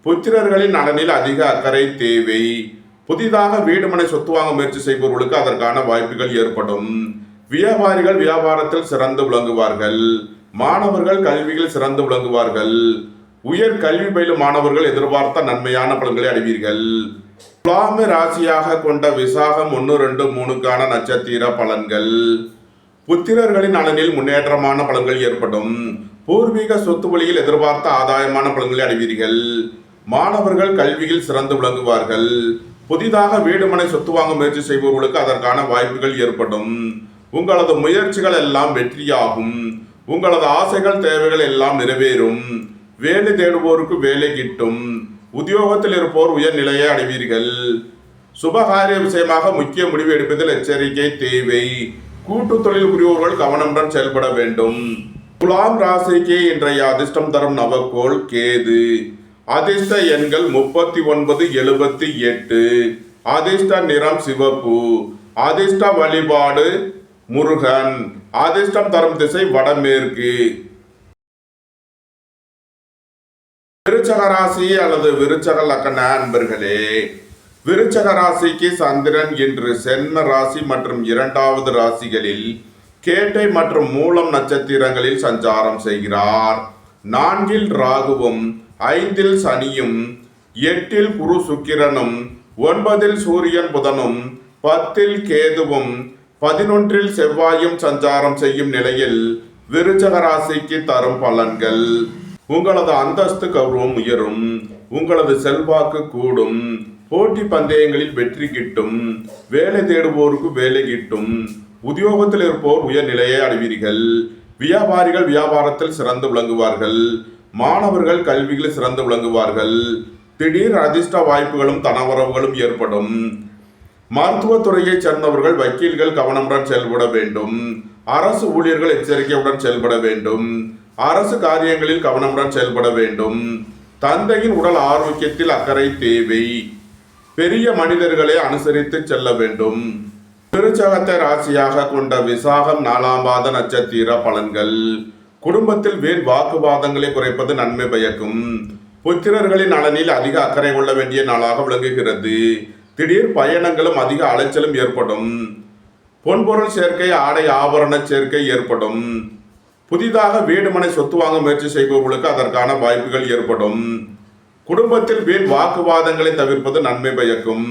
புத்திரர்களின் நலனில் அதிக அக்கறை தேவை. புதிதாக வீடுமனை சொத்து வாங்க முயற்சி செய்பவர்களுக்கு அதற்கான வாய்ப்புகள் ஏற்படும். வியாபாரிகள் வியாபாரத்தில் சிறந்து விளங்குவார்கள். மாணவர்கள் கல்வியில் சிறந்து விளங்குவார்கள். உயர் கல்வி பயிலும் மாணவர்கள் எதிர்பார்த்த நன்மையான பலன்களை அடைவீர்கள். துலாமை ராசியாக கொண்ட விசாகம் 1, 2, 3க்கான நட்சத்திர பலன்கள். புத்திரர்களின் நலனில் முன்னேற்றமான பலன்கள் ஏற்படும். பூர்வீக சொத்து வழியில் எதிர்பார்த்த ஆதாயமான பலன்களை அடைவீர்கள். மாணவர்கள் கல்வியில் சிறந்து விளங்குவார்கள். புதிதாக வீடுமனை சொத்து வாங்க முயற்சி செய்பவர்களுக்கு அதற்கான வாய்ப்புகள் ஏற்படும். உங்களது முயற்சிகள் எல்லாம் வெற்றியாகும். உங்களது ஆசைகள் தேவைகள் எல்லாம் நிறைவேறும். வேலை தேடுவோருக்கு வேலை கிட்டும். உத்தியோகத்தில் இருப்போர் உயர் நிலையை அடைவீர்கள். சுபகாரிய விஷயமாக முக்கிய முடிவு எடுப்பதில் எச்சரிக்கை தேவை. கூட்டு தொழில் புரிவோர்கள் கவனமுடன் செயல்பட வேண்டும். துலாம் ராசிக்கு இன்றைய அதிர்ஷ்டம் தரும் நவக்கோள் கேது. அதிர்ஷ்ட எண்கள் 39, 78. அதிர்ஷ்ட நிறம் சிவப்பு. அதிர்ஷ்ட வழிபாடு முருகன். அதிர்ஷ்டம் தரும் திசை வடமேற்கு. விருச்சக ராசி அல்லது விருச்சக லக்கண அன்பர்களே, விருச்சக ராசிக்கு சந்திரன் இன்று சென்ம ராசி மற்றும் 2வது ராசிகளில் கேட்டை மற்றும் மூலம் நட்சத்திரங்களில் சஞ்சாரம் செய்கிறார். 4ல் ராகுவும் 5ல் சனியும் 8ல் குரு சுக்கிரனும் 9ல் சூரியன் புதனும் 10ல் கேதுவும் 11ல் செவ்வாயும் சஞ்சாரம் செய்யும் நிலையில் விருச்சக ராசிக்கு தரும் பலன்கள். உங்களது அந்தஸ்து கௌரவம் உயரும். உங்களது செல்வாக்கு கூடும். போட்டி பந்தயங்களில் வெற்றி கிட்டும். வேலை தேடுவோருக்கு வேலை கிட்டும். உத்தியோகத்தில் இருப்போர் உயர் நிலையை அடைவீர்கள். வியாபாரிகள் வியாபாரத்தில் சிறந்து விளங்குவார்கள். மாணவர்கள் கல்வியில் சிறந்து விளங்குவார்கள். திடீர் அதிர்ஷ்ட வாய்ப்புகளும் தனவரவுகளும் ஏற்படும். மருத்துவத்துறையை சேர்ந்தவர்கள் வக்கீல்கள் கவனமுடன் செயல்பட வேண்டும். அரசு ஊழியர்கள் எச்சரிக்கையுடன் செயல்பட வேண்டும். அரசு காரியங்களில் கவனமுடன் செயல்பட வேண்டும். தந்தையின் உடல் ஆரோக்கியத்தில் அக்கறை தேவை. பெரிய மனிதர்களை அனுசரித்து செல்ல வேண்டும். விருச்சகத்தை ராசியாக கொண்ட விசாகம் 4ஆம் பாத நட்சத்திர பலன்கள். குடும்பத்தில் வீண் வாக்குவாதங்களை குறைப்பது நன்மை பயக்கும். புத்திரர்களின் நலனில் அதிக அக்கறை கொள்ள வேண்டிய நாளாக விளங்குகிறது. திடீர் பயணங்களும் அதிக அலைச்சலும் ஏற்படும். பொன்பொருள் சேர்க்கை ஆடை ஆபரண சேர்க்கை ஏற்படும். புதிதாக வீடுமனை சொத்து வாங்க முயற்சி செய்பவர்களுக்கு அதற்கான வாய்ப்புகள் ஏற்படும். குடும்பத்தில் வீண் வாக்குவாதங்களை தவிர்ப்பது நன்மை பயக்கும்.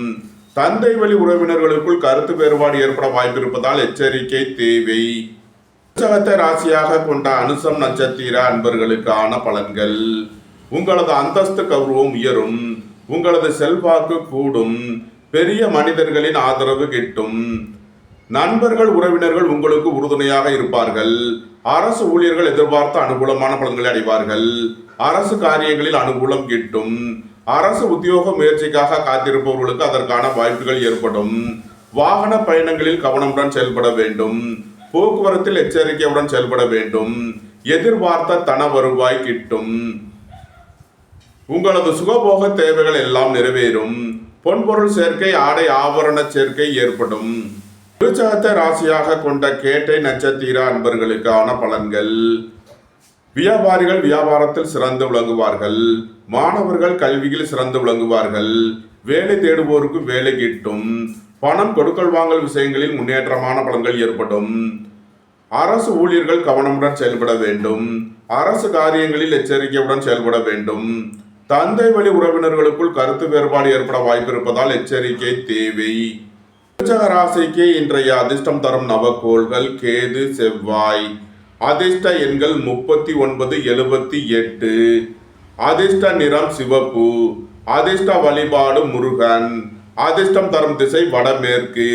தந்தை வழி உறவினர்களுக்குள் கருத்து வேறுபாடு ஏற்பட வாய்ப்பு இருப்பதால் எச்சரிக்கை தேவை. விருச்சகத்தை ராசியாக கொண்ட அனுசம் நட்சத்திர அன்பர்களுக்கான பலன்கள். உங்களது அந்தஸ்து கௌரவம் உயரும். உங்களது செல்வாக்கு கூடும். பெரிய மனிதர்களின் ஆதரவு கிட்டும். நண்பர்கள் உறவினர்கள் உங்களுக்கு உறுதுணையாக இருப்பார்கள். அரசு ஊழியர்கள் எதிர்பார்த்த அனுகூலமான பலன்களை அடைவார்கள். அரசு காரியங்களில் அனுகூலம் கிட்டும். அரசு உத்தியோக முயற்சிக்காக காத்திருப்பவர்களுக்கு அதற்கான வாய்ப்புகள் ஏற்படும். வாகன பயணங்களில் கவனமுடன் செயல்பட வேண்டும். போக்குவரத்தில் எச்சரிக்கையுடன் செயல்பட வேண்டும். எதிர்பார்த்த தன வருவாய் கிட்டும். உங்களது சுகபோக தேவைகள் எல்லாம் நிறைவேறும். பொன்பொருள் சேர்க்கை, ஆடை ஆபரண சேர்க்கை ஏற்படும். விருச்சகத்தை ராசியாக கொண்ட கேட்டை நட்சத்திர அன்பர்களுக்கான பலன்கள். வியாபாரிகள் வியாபாரத்தில் சிறந்து விளங்குவார்கள். மாணவர்கள் கல்வியில் சிறந்து விளங்குவார்கள். வேலை தேடுவோருக்கு வேலை கிட்டும். பணம் கொடுக்கல் வாங்கல் விஷயங்களில் முன்னேற்றமான பலன்கள் ஏற்படும். அரசு ஊழியர்கள் கவனமுடன் செயல்பட வேண்டும். அரசு காரியங்களில் எச்சரிக்கையுடன் செயல்பட வேண்டும். தந்தை வழி உறவினர்களுக்குள் கருத்து வேறுபாடு ஏற்பட வாய்ப்பு இருப்பதால் எச்சரிக்கை தேவை. விருச்சக ராசிக்கு இன்றைய அதிர்ஷ்டம் தரும் நவக்கோள்கள் கேது, செவ்வாய். அதிர்ஷ்ட எண்கள் 39, 78. அதிர்ஷ்ட நிறம் சிவப்பு. அதிர்ஷ்ட வழிபாடு முருகன். அதிர்ஷ்டம் தரும் திசை வடமேற்கு.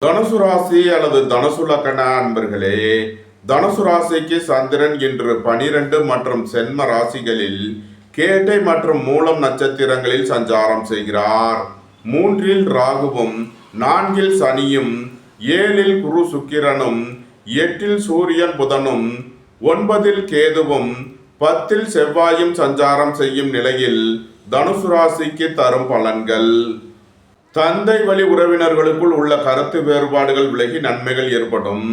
தனுசு ராசி அல்லது தனுசு லக்ன அன்பர்களே, தனுசு ராசிக்கு சந்திரன் இன்று 12 மற்றும் சென்ம ராசிகளில் கேட்டை மற்றும் மூலம் நட்சத்திரங்களில் சஞ்சாரம் செய்கிறார். 3இல் ராகுவும் 4இல் சனியும் 7இல் குரு சுக்கிரனும் 8இல் சூரியன் புதனும் 9இல் கேதுவும் 10இல் செவ்வாயும் சஞ்சாரம் செய்யும் நிலையில் தனுசு ராசிக்கு தரும் பலன்கள். தந்தை வழி உறவினர்களுக்குள் உள்ள கருத்து வேறுபாடுகள் விலகி நன்மைகள் ஏற்படும்.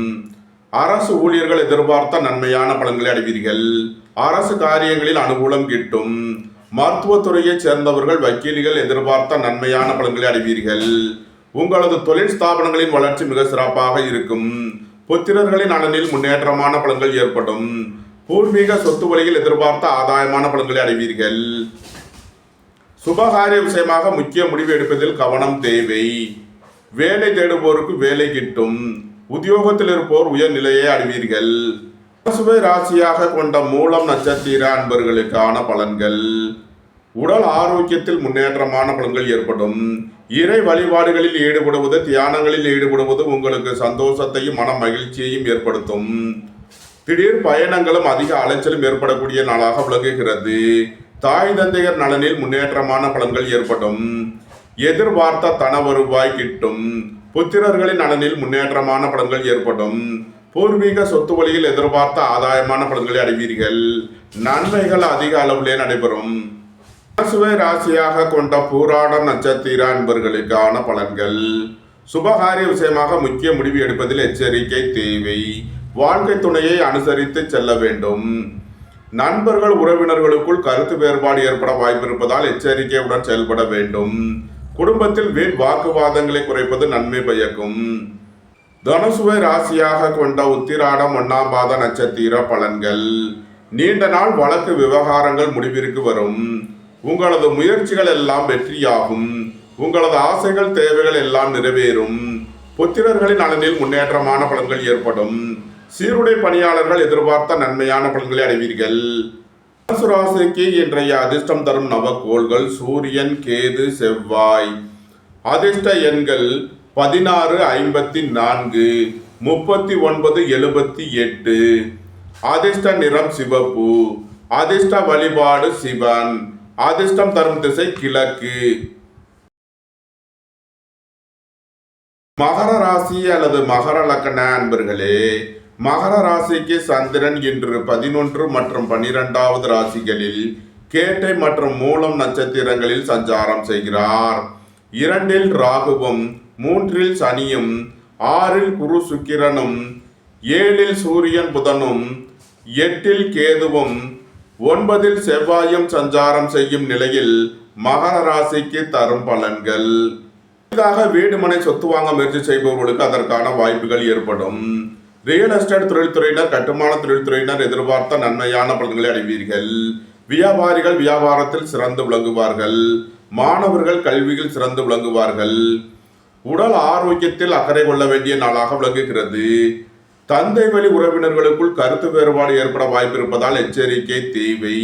அரசு ஊழியர்கள் எதிர்பார்த்த நன்மையான பலன்களை அடைவீர்கள். அரசு காரியங்களில் அனுகூலம் கிட்டும். மருத்துவத்துறையைச் சேர்ந்தவர்கள் வக்கீல்கள் எதிர்பார்த்த நன்மையான பலன்களை அடைவீர்கள். உங்களது தொழில் ஸ்தாபனங்களின் வளர்ச்சி மிக சிறப்பாக இருக்கும். புத்திரர்களின் நலனில் முன்னேற்றமான பலன்கள் ஏற்படும். பூர்வீக சொத்து வழியில் எதிர்பார்த்த ஆதாயமான பலன்களை அடைவீர்கள். சுபகாரிய விஷயமாக முக்கிய முடிவு எடுப்பதில் கவனம் தேவை. வேலை தேடுவோருக்கு வேலை கிட்டும். உத்தியோகத்தில் இருப்போர் உயர்நிலையை அடைவீர்கள். சுப ராசியாக கொண்ட மூலம் நட்சத்திர அன்பர்களுக்கான பலன்கள். உடல் ஆரோக்கியத்தில் முன்னேற்றமான பலன்கள் ஏற்படும். இறை வழிபாடுகளில் ஈடுபடுவது, தியானங்களில் ஈடுபடுவது உங்களுக்கு சந்தோஷத்தையும் மன மகிழ்ச்சியையும் ஏற்படுத்தும். திடீர் பயணங்களும் அதிக அலைச்சலும் ஏற்படக்கூடிய நாளாக விளங்குகிறது. தாய் தந்தையர் நலனில் முன்னேற்றமான பலன்கள் ஏற்படும். எதிர்பார்த்த தன வருவாய் கிட்டும். புத்திரர்களின் நலனில் முன்னேற்றமான பலன்கள் ஏற்படும். பூர்வீக சொத்து வழியில் எதிர்பார்த்த ஆதாயமான பலன்களை அடைவீர்கள். நன்மைகள் அதிக அளவிலே நடைபெறும். சுப ராசியாக கொண்ட பூராடம் நட்சத்திர அன்பர்களுக்கான பலன்கள். சுபகாரிய விஷயமாக முக்கிய முடிவு எடுப்பதில் எச்சரிக்கை தேவை. வாழ்க்கை துணையை அனுசரித்து செல்ல வேண்டும். நண்பர்கள் உறவினர்களுக்குள் கருத்து வேறுபாடு ஏற்பட வாய்ப்பு இருப்பதால் எச்சரிக்கையுடன் செயல்பட வேண்டும். குடும்பத்தில் வீண் வாக்குவாதங்களை குறைப்பது நன்மை பயக்கும். தனுசுவை ராசியாக கொண்ட உத்திராடம் 1ஆம் பாத நட்சத்திர பலன்கள். நீண்ட நாள் வழக்கு விவகாரங்கள் முடிவிற்கு வரும். உங்களது முயற்சிகள் எல்லாம் வெற்றியாகும். உங்களது ஆசைகள் தேவைகள் எல்லாம் நிறைவேறும். புத்திரர்களின் நலனில் முன்னேற்றமான பலன்கள் ஏற்படும். சீருடை பணியாளர்கள் எதிர்பார்த்த நன்மையான பலன்களை அடைவீர்கள். தனுசு ராசிக்கு இன்றைய அதிர்ஷ்டம் தரும் நவக்கோள்கள் சூரியன், கேது, செவ்வாய். அதிர்ஷ்ட எண்கள் 16, 54, 39, 78. அதிர்ஷ்ட நிறம் சிவப்பு. அதிர்ஷ்ட வழிபாடு சிவன். அதிர்ஷ்டம் தரும் திசை கிழக்கு. மகர ராசி அல்லது மகர லக்ன அன்பர்களே, மகர ராசிக்கு சந்திரன் இன்று 11 மற்றும் 12வது ராசிகளில் கேட்டை மற்றும் மூலம் நட்சத்திரங்களில் சஞ்சாரம் செய்கிறார். 2இல் ராகுவும் 3இல் சனியும் 6இல் குரு சுக்கிரனும் 7இல் சூரியன் புதனும் 8இல் கேதுவும் 9இல் செவ்வாயும் சஞ்சாரம் செய்யும் நிலையில் மகர ராசிக்கு தரும் பலன்கள். புதிதாக வீடு மனை சொத்து வாங்க முயற்சி செய்பவர்களுக்கு அதற்கான வாய்ப்புகள் ஏற்படும். ரியல் எஸ்டேட் தொழில்துறையினர், கட்டுமான தொழில்துறையினர் எதிர்பார்த்த நன்மையான பலன்களை அடைவீர்கள். வியாபாரிகள் வியாபாரத்தில் சிறந்து விளங்குவார்கள். மாணவர்கள் கல்வியில் சிறந்து விளங்குவார்கள். உடல் ஆரோக்கியத்தில் அக்கறை கொள்ள வேண்டிய நாளாக விளங்குகிறது. தந்தை வழி உறவினர்களுக்குள் கருத்து வேறுபாடு ஏற்பட வாய்ப்பு இருப்பதால் எச்சரிக்கை தேவை.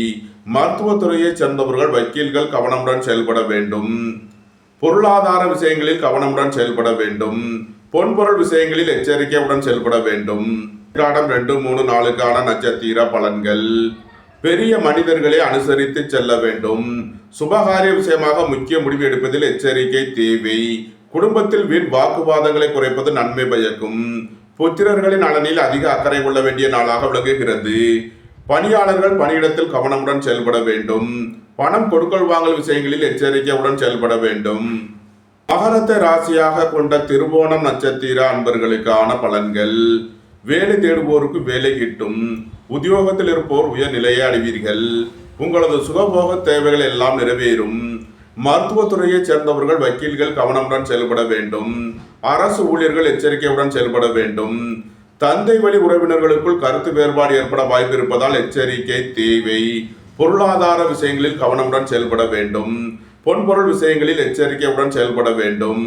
மருத்துவத்துறையை சேர்ந்தவர்கள் வக்கீல்கள் கவனமுடன் செயல்பட வேண்டும். பொருளாதார விஷயங்களில் கவனமுடன் செயல்பட வேண்டும். பொன்பொருள் விஷயங்களில் எச்சரிக்கையுடன் செயல்பட வேண்டும். 2, 3, 4 நட்சத்திர பலன்கள். பெரிய மனிதர்களை அனுசரித்து செல்ல வேண்டும். சுபகாரிய விஷயமாக முக்கிய முடிவு எடுப்பதில் எச்சரிக்கை தேவை. குடும்பத்தில் வீண் வாக்குவாதங்களை குறைப்பது நன்மை பயக்கும். புத்திரர்களின் நலனில் அதிக அக்கறை கொள்ள வேண்டிய நாளாக விளங்குகிறது. பணியாளர்கள் பணியிடத்தில் கவனமுடன் செயல்பட வேண்டும். பணம் கொடுக்கல் வாங்கல் விஷயங்களில் எச்சரிக்கையுடன் செயல்பட வேண்டும். மகரத்தை ராசியாக கொண்ட திருவோணம் நட்சத்திர அன்பர்களுக்கான பலன்கள். வேலை தேடுவோருக்கு வேலை கிட்டும். உத்தியோகத்தில் இருப்போர் உயர்நிலையை அடைவீர்கள். உங்களது சுகபோக தேவைகள் எல்லாம் நிறைவேறும். மருத்துவத்துறையை சேர்ந்தவர்கள் வக்கீல்கள் கவனமுடன் செயல்பட வேண்டும். அரசு ஊழியர்கள் எச்சரிக்கையுடன் செயல்பட வேண்டும். தந்தை வழி உறவினர்களுக்குள் கருத்து வேறுபாடு ஏற்பட வாய்ப்பு இருப்பதால் எச்சரிக்கை தேவை. பொருளாதார விஷயங்களில் கவனமுடன் செயல்பட வேண்டும். பொன்பொருள் விஷயங்களில் எச்சரிக்கையுடன் செயல்பட வேண்டும்.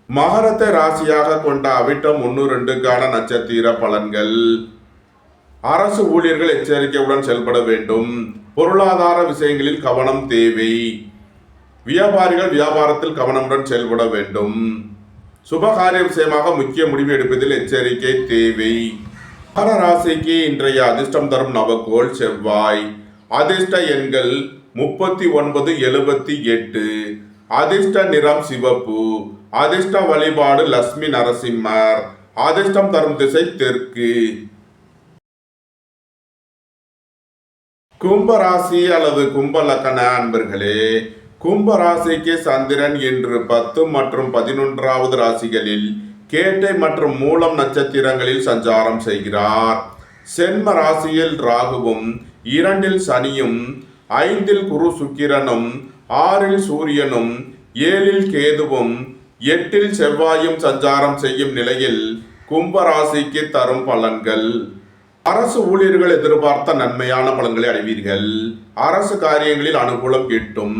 மகரத்தை ராசியாக கொண்ட அவிட்டம் 1, 2 நட்சத்திர பலன்கள். அரசு ஊழியர்கள் எச்சரிக்கையுடன் செயல்பட வேண்டும். பொருளாதார விஷயங்களில் கவனம் தேவை. வியாபாரிகள் வியாபாரத்தில் கவனமுடன் செயல்பட வேண்டும். சுபகாரிய விஷயமாக முக்கிய முடிவு எடுப்பதில் எச்சரிக்கை தேவை. மகர ராசிக்கு இன்றைய அதிர்ஷ்டம் தரும் நவக்கோள் செவ்வாய். அதிர்ஷ்ட எண்கள் 39, 78. அதிர்ஷ்ட நிறம் சிவப்பு. அதிர்ஷ்ட வழிபாடு லட்சுமி நரசிம்மர். அதிர்ஷ்டம் தரும் திசை தெற்கு. கும்பராசி அல்லது கும்ப லக்கண அன்பர்களே, கும்பராசிக்கு சந்திரன் இன்று 10 மற்றும் 11வது ராசிகளில் கேட்டை மற்றும் மூலம் நட்சத்திரங்களில் சஞ்சாரம் செய்கிறார். சென்ம ராசியில் ராகுவும், 2 சனியும், 5 குரு சுக்கிரனும், 6 சூரியனும், 7 கேதுவும், 8 செவ்வாயும் சஞ்சாரம் செய்யும் நிலையில் கும்பராசிக்கு தரும் பலன்கள். அரசு ஊழியர்கள் எதிர்பார்த்த நன்மையான பலன்களை அடைவீர்கள். அரசு காரியங்களில் அனுகூலம் கிட்டும்.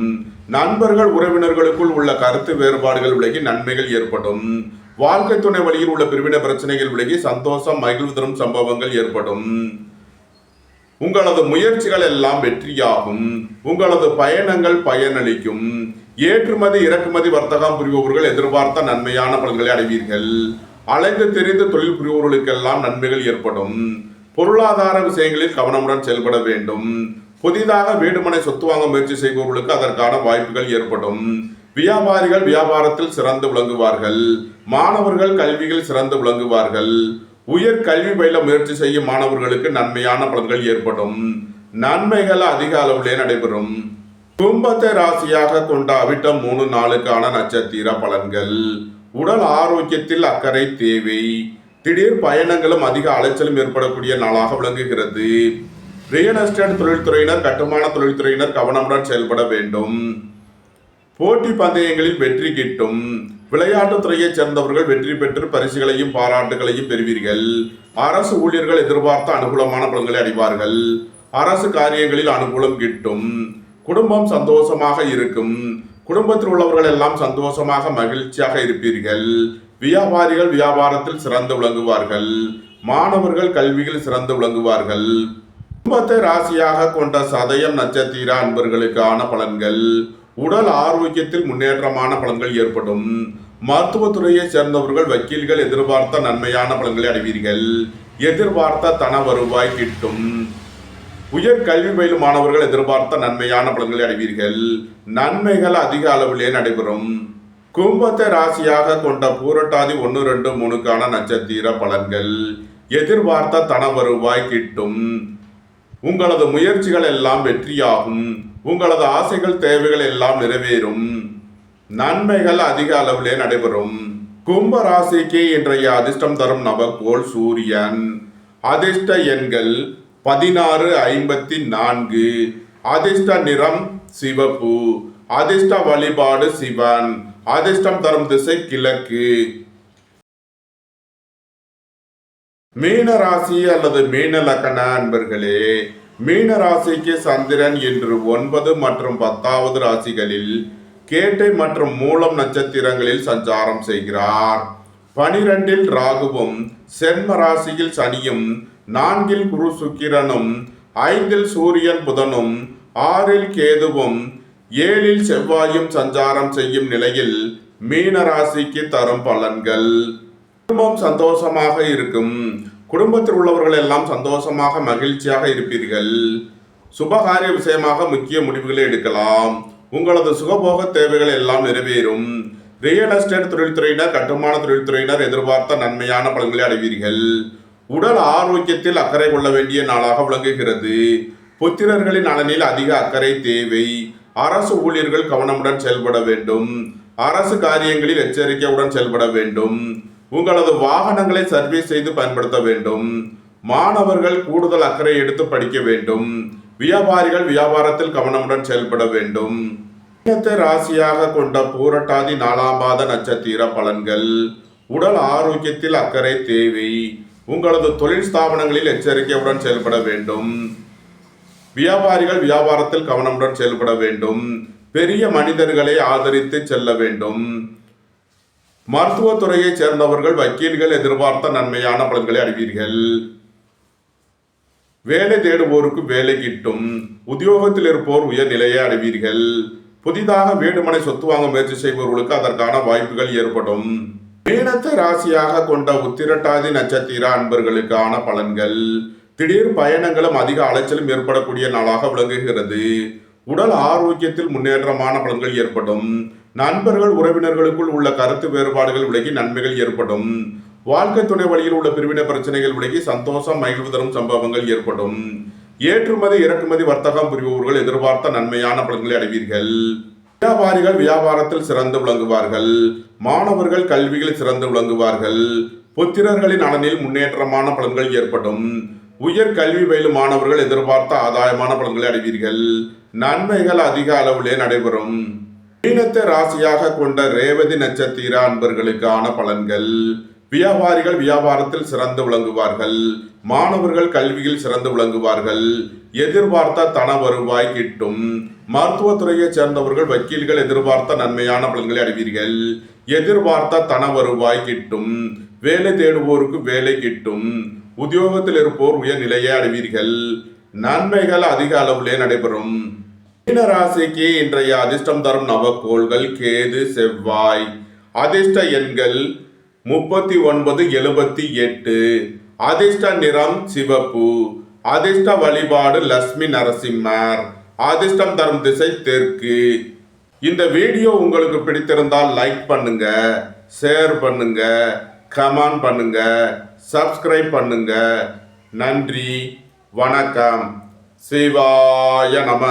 நண்பர்கள் உறவினர்களுக்குள் உள்ள கருத்து வேறுபாடுகள் விலகி நன்மைகள் ஏற்படும். வாழ்க்கை துணை வழியில் உள்ள பிரிவினை பிரச்சனைகள் விலகி சந்தோஷம் மகிழ்வு தரும் சம்பவங்கள் ஏற்படும். உங்களது முயற்சிகள் எல்லாம் வெற்றியாகும். உங்களது பயணங்கள் பயனளிக்கும். ஏற்றுமதி இறக்குமதி வர்த்தகம் புரிபவர்கள் எதிர்பார்த்த நன்மையான பலன்களை அடைவீர்கள். அலைந்து தெரிந்து தொழில் புரிபவர்களுக்கெல்லாம் நன்மைகள் ஏற்படும். பொருளாதார விஷயங்களில் கவனமுடன் செயல்பட வேண்டும். புதிதாக வீடுமனை சொத்து வாங்க முயற்சி செய்பவர்களுக்கு அதற்கான வாய்ப்புகள் ஏற்படும். வியாபாரிகள் வியாபாரத்தில் சிறந்து விளங்குவார்கள். மாணவர்கள் கல்வியில் சிறந்து விளங்குவார்கள். உயர் கல்வி பயில முயற்சி செய்யும் மாணவர்களுக்கு நன்மையான பலன்கள் ஏற்படும். நன்மைகள் அதிக அளவிலே நடைபெறும். கும்பத்தை ராசியாக கொண்ட அவிட்டம் 3, 4 நட்சத்திர பலன்கள். உடல் ஆரோக்கியத்தில் அக்கறை தேவை. திடீர் பயணங்களும் அதிக அலைச்சலும் ஏற்படக்கூடிய நாளாக விளங்குகிறது. ரியல் எஸ்டேட் தொழில்துறையினர், கட்டுமான தொழில்துறையினர் கவனமுடன் செயல்பட வேண்டும். போட்டி பந்தயங்களில் வெற்றி கிட்டும். விளையாட்டுத் துறையைச் சேர்ந்தவர்கள் வெற்றி பெற்று பரிசுகளையும் பாராட்டுகளையும் பெறுவீர்கள். அரசு ஊழியர்கள் எதிர்பார்த்த அனுகூலமான பலன்களை அடைவார்கள். அரசு காரியங்களில் அனுகூலம் கிட்டும். குடும்பம் சந்தோஷமாக இருக்கும். குடும்பத்தில் உள்ளவர்கள் எல்லாம் சந்தோஷமாக மகிழ்ச்சியாக இருப்பீர்கள். வியாபாரிகள் வியாபாரத்தில் சிறந்து விளங்குவார்கள். மாணவர்கள் கல்வியில் சிறந்து விளங்குவார்கள். கும்பத்தை ராசியாக கொண்ட சதயம் நட்சத்திர அன்பர்களுக்கான பலன்கள். உடல் ஆரோக்கியத்தில் முன்னேற்றமான பலன்கள் ஏற்படும். மருத்துவத்துறையை சேர்ந்தவர்கள் வக்கீல்கள் எதிர்பார்த்த நன்மையான பலன்களை அடைவீர்கள். எதிர்பார்த்த தன வருவாய் கிட்டும். உயர் கல்வி பயிலும் மாணவர்கள் எதிர்பார்த்த நன்மையான பலன்களை அடைவீர்கள். நன்மைகள் அதிக அளவிலே நடைபெறும். கும்பத்தை ராசியாக கொண்ட பூரட்டாதி 1, 2, 3 நட்சத்திர பலன்கள். எதிர்பார்த்த தன வருவாய் கிட்டும். உங்களது முயற்சிகள் எல்லாம் வெற்றியாகும். உங்களது ஆசைகள் தேவைகள் எல்லாம் நிறைவேறும். நன்மைகள் அதிக அளவிலே நடைபெறும். கும்ப ராசிக்கு இன்றைய அதிர்ஷ்டம் தரும் நவக்கோள் சூரியன். அதிர்ஷ்ட எண்கள் 16, 54. அதிர்ஷ்ட நிறம் சிவப்பு. அதிர்ஷ்ட வழிபாடு சிவன். அதிர்ஷ்டம் தரும் திசை கிழக்கு. மீன ராசி அல்லது மீன லக்கண அன்பர்களே, மீன ராசிக்கு சந்திரன் இன்று 9 மற்றும் 10வது ராசிகளில் கேட்டை மற்றும் மூலம் நட்சத்திரங்களில் சஞ்சாரம் செய்கிறார். 12 ராகுவும் சென்ம ராசியில் சனியும் 4 குரு சுக்கிரனும் 5 சூரியன் புதனும் 6 கேதுவும் 7 செவ்வாயும் சஞ்சாரம் செய்யும் நிலையில் மீன ராசிக்கு தரும் பலன்கள். குடும்பம் சந்தோஷமாக இருக்கும். குடும்பத்தில் உள்ளவர்கள் எல்லாம் சந்தோஷமாக மகிழ்ச்சியாக இருப்பீர்கள். சுபகாரிய விஷயமாக முக்கிய முடிவுகளை எடுக்கலாம். உங்களது சுகபோக தேவைகள் எல்லாம் நிறைவேறும். ரியல் எஸ்டேட் தொழில்துறையினர், கட்டுமான தொழில்துறையினர் எதிர்பார்த்த நன்மையான பலன்களை அடைவீர்கள். உடல் ஆரோக்கியத்தில் அக்கறை கொள்ள வேண்டிய நாளாக விளங்குகிறது. புத்திரர்களின் நலனில் அதிக அக்கறை தேவை. அரசு ஊழியர்கள் கவனமுடன் செயல்பட வேண்டும். அரசு காரியங்களில் எச்சரிக்கையுடன் செயல்பட வேண்டும். உங்களது வாகனங்களை சர்வீஸ் செய்து பயன்படுத்த வேண்டும். மாணவர்கள் கூடுதல் அக்கறை எடுத்து படிக்க வேண்டும். வியாபாரிகள் வியாபாரத்தில் கவனமுடன் செயல்பட வேண்டும். மீனத்தை ராசியாக கொண்ட பூரட்டாதி 4ஆம் பாத நட்சத்திர பலன்கள். உடல் ஆரோக்கியத்தில் அக்கறை தேவை. உங்களது தொழில் ஸ்தாபனங்களில் எச்சரிக்கையுடன் செயல்பட வேண்டும். வியாபாரிகள் வியாபாரத்தில் கவனமுடன் செயல்பட வேண்டும். பெரிய மனிதர்களை ஆதரித்து செல்ல வேண்டும். மருத்துவத்துறையைச் சேர்ந்தவர்கள், வக்கீல்கள் எதிர்பார்த்த நன்மையான பலன்களை அடைவீர்கள். வேலை தேடுவோருக்கு வேலை கிட்டும். உத்தியோகத்தில் இருப்போர் உயர் நிலையை அடைவீர்கள். புதிதாக வீடுமனை சொத்து வாங்க முயற்சி செய்பவர்களுக்கு அதற்கான வாய்ப்புகள் ஏற்படும். மீனத்தை ராசியாக கொண்ட உத்திரட்டாதி நட்சத்திர அன்பர்களுக்கான பலன்கள். திடீர் பயணங்களும் அதிக அலைச்சலும் ஏற்படக்கூடிய நாளாக விளங்குகிறது. உடல் ஆரோக்கியத்தில் முன்னேற்றமான பலன்கள் ஏற்படும். நண்பர்கள் உறவினர்களுக்குள் உள்ள கருத்து வேறுபாடுகள் விலகி நன்மைகள் ஏற்படும். வாழ்க்கை துணை வழியில் உள்ள பிரிவினை பிரச்சனைகள் விலகி சந்தோஷம் மகிழ்வு தரும் சம்பவங்கள் ஏற்படும். ஏற்றுமதி இறக்குமதி வர்த்தகம் புரிபவர்கள் எதிர்பார்த்த நன்மையான பலன்களை அடைவீர்கள். வியாபாரிகள் வியாபாரத்தில் சிறந்து விளங்குவார்கள். மாணவர்கள் கல்வியில் சிறந்து விளங்குவார்கள். புத்திரர்களின் நலனில் முன்னேற்றமான பலன்கள் ஏற்படும். உயர் கல்வி பயிலும் மாணவர்கள் எதிர்பார்த்த ஆதாயமான பலன்களை அடைவீர்கள். நன்மைகள் அதிக அளவிலே நடைபெறும். மீனத்தை ராசியாக கொண்ட ரேவதி நட்சத்திர அன்பர்களுக்கான பலன்கள். வியாபாரிகள் வியாபாரத்தில் சிறந்து விளங்குவார்கள். மாணவர்கள் கல்வியில் சிறந்து விளங்குவார்கள். எதிர்பார்த்த தன வருவாய் கிட்டும். மருத்துவத்துறையைச் சேர்ந்தவர்கள், வக்கீல்கள் எதிர்பார்த்த நன்மையான பலன்களை அடைவீர்கள். எதிர்பார்த்த தன வருவாய் கிட்டும். வேலை தேடுவோருக்கு வேலை கிட்டும். உத்தியோகத்தில் இருப்போர் உயர் நிலையை அடைவீர்கள். நன்மைகள் அதிக அளவிலே நடைபெறும். மீன ராசிக்கு இன்றைய அதிர்ஷ்டம் தரும் நவக்கோள்கள் கேது, செவ்வாய். அதிர்ஷ்ட எண்கள் 39, 78. அதிர்ஷ்ட நிறம் சிவப்பு. அதிர்ஷ்ட வழிபாடு லட்சுமி நரசிம்மர். அதிர்ஷ்டம் தரும் திசை தெற்கு. இந்த வீடியோ உங்களுக்கு பிடித்திருந்தால் லைக் பண்ணுங்க, ஷேர் பண்ணுங்க, கமெண்ட் பண்ணுங்க, சப்ஸ்கிரைப் பண்ணுங்க. நன்றி, வணக்கம். சிவாய நம.